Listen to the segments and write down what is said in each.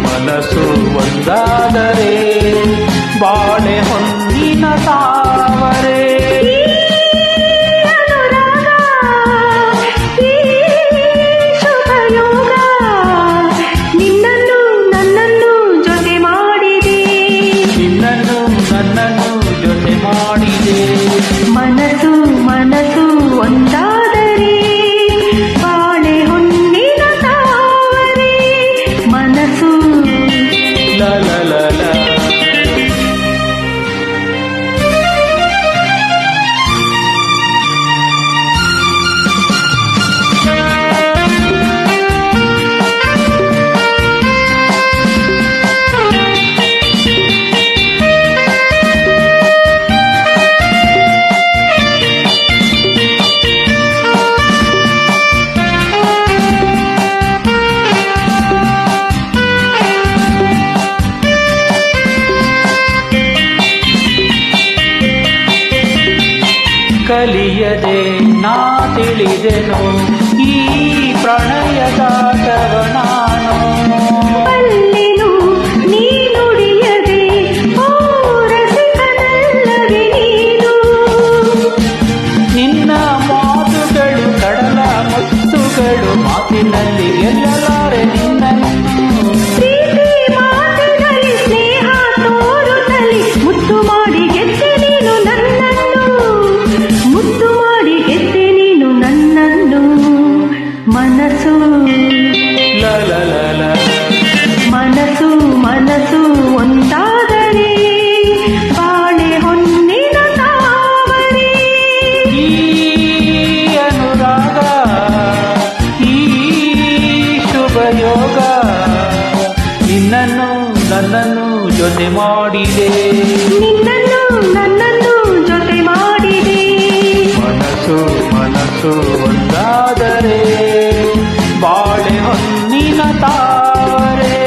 ಮನಸ್ಸು ಒಂದಾದರೆ ಬಾಳೆ ಹೊನ್ನಿನ ತಾವರೆ ನಿನ್ನನ್ನು ನನ್ನನ್ನು ಜೊತೆ ಮಾಡಿದೆ ಮನಸ್ಸು ಮನಸ್ಸು ಒಂದಾದರೆ ಬಾಳೆ ಹೊನ್ನಿನ ತಾವರೆ ಮನಸ್ಸು ಕಲಿಯದೆ ನಾ ತಿಳಿದೆನು ಈ ಪ್ರಣಯದಾಟವ ನಾನು ಅಲ್ಲೆನು ನೀ ನುಡಿಯದೆ ರಸಿಕನಲ್ಲವೇ ನೀನು ನಿನ್ನ ಮಾತುಗಳು ಕಡಲ ಮುತ್ತುಗಳು ಮಾತಿನಲ್ಲಿ ಗೆಲ್ಲಲಾರೆ ನಿನ್ನನ್ನು ಪ್ರೀತಿ ಮಾತಿನಲ್ಲಿ ಸ್ನೇಹ ತೋರುತ್ತಲಿ ಮುತ್ತು ಮಾಡಿ ಗೆದ್ದೆ ನೀನು ನನ್ನನ್ನು ಮುತ್ತು ಮಾಡಿ ಗೆದ್ದೆ ನೀನು ನನ್ನನ್ನು ಮನಸ್ಸು ಮನಸ್ಸು ಮನಸ್ಸು ಒಂದಾದರೆ ಬಾಳೆ ಹೊನ್ನಿನ ತಾವರೆ ಈ ಅನುರಾಗ ಈ ಶುಭ ಯೋಗ ನಿನ್ನನ್ನು ನನ್ನನ್ನು ಜೊತೆ ಮಾಡಿದೆ ನಿನ್ನನ್ನು ನನ್ನನ್ನು ಜೊತೆ ಮಾಡಿದೆ ಮನಸ್ಸು ಮನಸ್ಸು ಒಂದಾದರೆ ಬಾಳೆ ಹೊನ್ನಿನ ತಾರೆ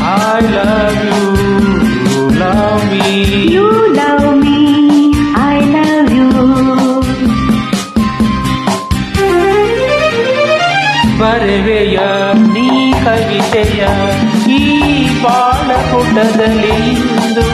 I love you, you love me. You love me, I love you. ಬರೆವೆಯ ನೀ ಕವಿತೆಯ ಈ ಬಾಳ ಪುಟದಲ್ಲಿ ಇಂದು